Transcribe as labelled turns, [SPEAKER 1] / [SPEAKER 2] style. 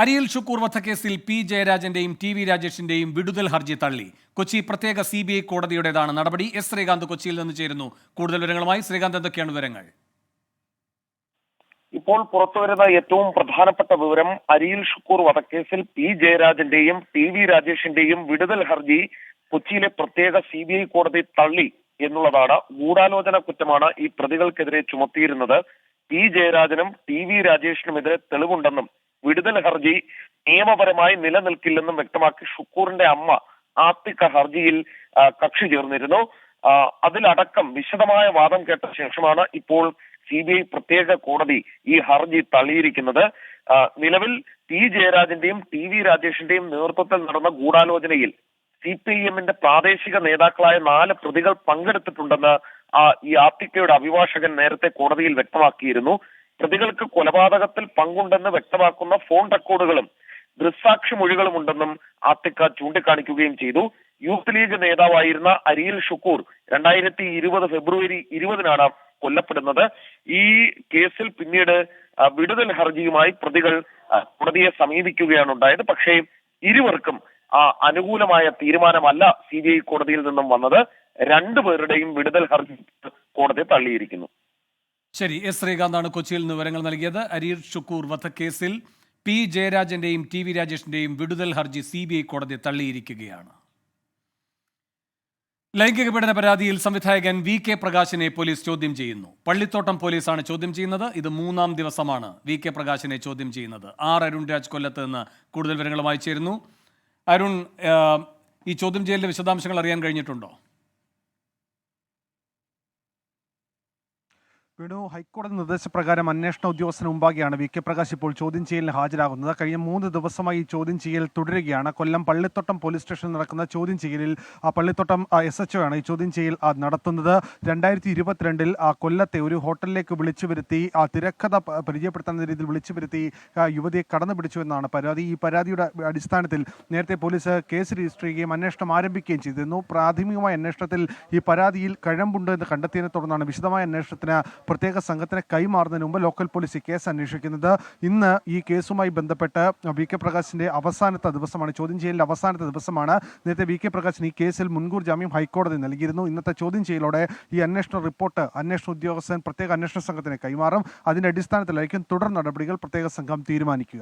[SPEAKER 1] അരിയിൽ ഷുക്കൂർ വധക്കേസിൽ P ജയരാജന്റെയും T V രാജേഷിന്റെയും വിടുതൽ ഹർജി തള്ളി. കൊച്ചി പ്രത്യേക CBI കോടതിയുടേതാണ് നടപടി. എസ് ശ്രീകാന്ത് കൊച്ചിയിൽ നിന്ന് ചേരുന്നു. കൂടുതൽ വിവരങ്ങളുമായി. ശ്രീകാന്ത്, എന്തൊക്കെയാണ് വിവരങ്ങൾ?
[SPEAKER 2] ഇപ്പോൾ പുറത്തുവരുന്ന ഏറ്റവും പ്രധാനപ്പെട്ട വിവരം, അരിയിൽ ഷുക്കൂർ വധക്കേസിൽ പി ജയരാജന്റെയും ടി വി രാജേഷിന്റെയും വിടുതൽ ഹർജി കൊച്ചിയിലെ പ്രത്യേക CBI കോടതി തള്ളി എന്നുള്ളതാണ്. ഗൂഢാലോചന കുറ്റമാണ് ഈ പ്രതികൾക്കെതിരെ ചുമത്തിയിരുന്നത്. പി ജയരാജനും ടി വി രാജേഷിനുമെതിരെ തെളിവുണ്ടെന്നും വിടുതൽ ഹർജി നിയമപരമായി നിലനിൽക്കില്ലെന്നും വ്യക്തമാക്കി ഷുക്കൂറിന്റെ അമ്മ ആത്തിക്ക ഹർജിയിൽ കക്ഷി ചേർന്നിരുന്നു. അതിലടക്കം വിശദമായ വാദം കേട്ട ശേഷമാണ് ഇപ്പോൾ CBI പ്രത്യേക കോടതി ഈ ഹർജി തള്ളിയിരിക്കുന്നത്. നിലവിൽ പി ജയരാജന്റെയും ടി വി രാജേഷിന്റെയും നേതൃത്വത്തിൽ നടന്ന ഗൂഢാലോചനയിൽ CPIM-ന്റെ പ്രാദേശിക നേതാക്കളായ 4 പ്രതികൾ പങ്കെടുത്തിട്ടുണ്ടെന്ന് ഈ ആത്തിക്കയുടെ അഭിഭാഷകൻ നേരത്തെ കോടതിയിൽ വ്യക്തമാക്കിയിരുന്നു. പ്രതികൾക്ക് കൊലപാതകത്തിൽ പങ്കുണ്ടെന്ന് വ്യക്തമാക്കുന്ന ഫോൺ റെക്കോർഡുകളും ദൃക്സാക്ഷി മൊഴികളും ഉണ്ടെന്നും ആത്തിക്ക ചൂണ്ടിക്കാണിക്കുകയും ചെയ്തു. യൂത്ത് ലീഗ് നേതാവായിരുന്ന അരിയിൽ ഷുക്കൂർ 2020 ഫെബ്രുവരി 20-നാണ് കൊല്ലപ്പെടുന്നത്. ഈ കേസിൽ പിന്നീട് വിടുതൽ ഹർജിയുമായി പ്രതികൾ കോടതിയെ സമീപിക്കുകയാണ് ഉണ്ടായത്. പക്ഷേ ഇരുവർക്കും അനുകൂലമായ തീരുമാനമല്ല CBI കോടതിയിൽ നിന്നും വന്നത്. രണ്ടുപേരുടെയും വിടുതൽ ഹർജി കോടതി തള്ളിയിരിക്കുന്നു.
[SPEAKER 1] ശരി, എസ് ശ്രീകാന്താണ് കൊച്ചിയിൽ നിന്ന് വിവരങ്ങൾ നൽകിയത്. അരിയിൽ ഷുക്കൂർ വധക്കേസിൽ പി ജയരാജന്റെയും ടി വി രാജേഷിന്റെയും വിടുതൽ ഹർജി CBI കോടതി തള്ളിയിരിക്കുകയാണ്. ലൈംഗിക പീഡന പരാതിയിൽ സംവിധായകൻ VK പ്രകാശിനെ പോലീസ് ചോദ്യം ചെയ്യുന്നു. പള്ളിത്തോട്ടം പോലീസാണ് ചോദ്യം ചെയ്യുന്നത്. ഇത് 3-ാം ദിവസമാണ് VK പ്രകാശിനെ ചോദ്യം ചെയ്യുന്നത്. അരുൺ രാജ് കൊല്ലത്ത് നിന്ന് കൂടുതൽ വിവരങ്ങളുമായി ചേരുന്നു. അരുൺ, ഈ ചോദ്യം ചെയ്യലിന്റെ വിശദാംശങ്ങൾ അറിയാൻ കഴിഞ്ഞിട്ടുണ്ടോ?
[SPEAKER 3] വേണു, ഹൈക്കോടതി നിർദ്ദേശപ്രകാരം അന്വേഷണ ഉദ്യോഗസ്ഥന് മുമ്പാകെയാണ് VK പ്രകാശ് ഇപ്പോൾ ചോദ്യം ചെയ്യലിന് ഹാജരാകുന്നത്. കഴിഞ്ഞ 3 ദിവസമായി ചോദ്യം ചെയ്യൽ തുടരുകയാണ്. കൊല്ലം പള്ളിത്തോട്ടം പോലീസ് സ്റ്റേഷനിൽ നടക്കുന്ന ചോദ്യം ചെയ്യലിൽ പള്ളിത്തോട്ടം SHO ആണ് ഈ ചോദ്യം ചെയ്യൽ നടത്തുന്നത്. 2022-ൽ കൊല്ലത്തെ ഒരു ഹോട്ടലിലേക്ക് വിളിച്ചു വരുത്തി തിരക്കഥ പരിചയപ്പെടുത്തുന്ന രീതിയിൽ വിളിച്ചു വരുത്തി യുവതിയെ കടന്നു പിടിച്ചു എന്നാണ് പരാതി. ഈ പരാതിയുടെ അടിസ്ഥാനത്തിൽ നേരത്തെ പോലീസ് കേസ് രജിസ്റ്റർ ചെയ്യുകയും അന്വേഷണം ആരംഭിക്കുകയും ചെയ്തിരുന്നു. പ്രാഥമികമായ അന്വേഷണത്തിൽ ഈ പരാതിയിൽ കഴമ്പുണ്ട് എന്ന് കണ്ടെത്തിയതിനെ തുടർന്നാണ് വിശദമായ അന്വേഷണത്തിന് പ്രത്യേക സംഘത്തിന് കൈമാറുന്നതിന് മുമ്പ് ലോക്കൽ പോലീസ് ഈ കേസ് അന്വേഷിക്കുന്നത്. ഇന്ന് ഈ കേസുമായി ബന്ധപ്പെട്ട് VK പ്രകാശിന്റെ അവസാനത്തെ ദിവസമാണ്, ചോദ്യം ചെയ്യലിന്റെ അവസാനത്തെ ദിവസമാണ്. നേരത്തെ VK പ്രകാശിന് ഈ കേസിൽ മുൻകൂർ ജാമ്യം ഹൈക്കോടതി നൽകിയിരുന്നു. ഇന്നത്തെ ചോദ്യം ചെയ്യലോടെ ഈ അന്വേഷണ റിപ്പോർട്ട് അന്വേഷണ ഉദ്യോഗസ്ഥൻ പ്രത്യേക അന്വേഷണ സംഘത്തിന് കൈമാറും. അതിന്റെ അടിസ്ഥാനത്തിലായിരിക്കും തുടർ നടപടികൾ പ്രത്യേക സംഘം തീരുമാനിക്കുക.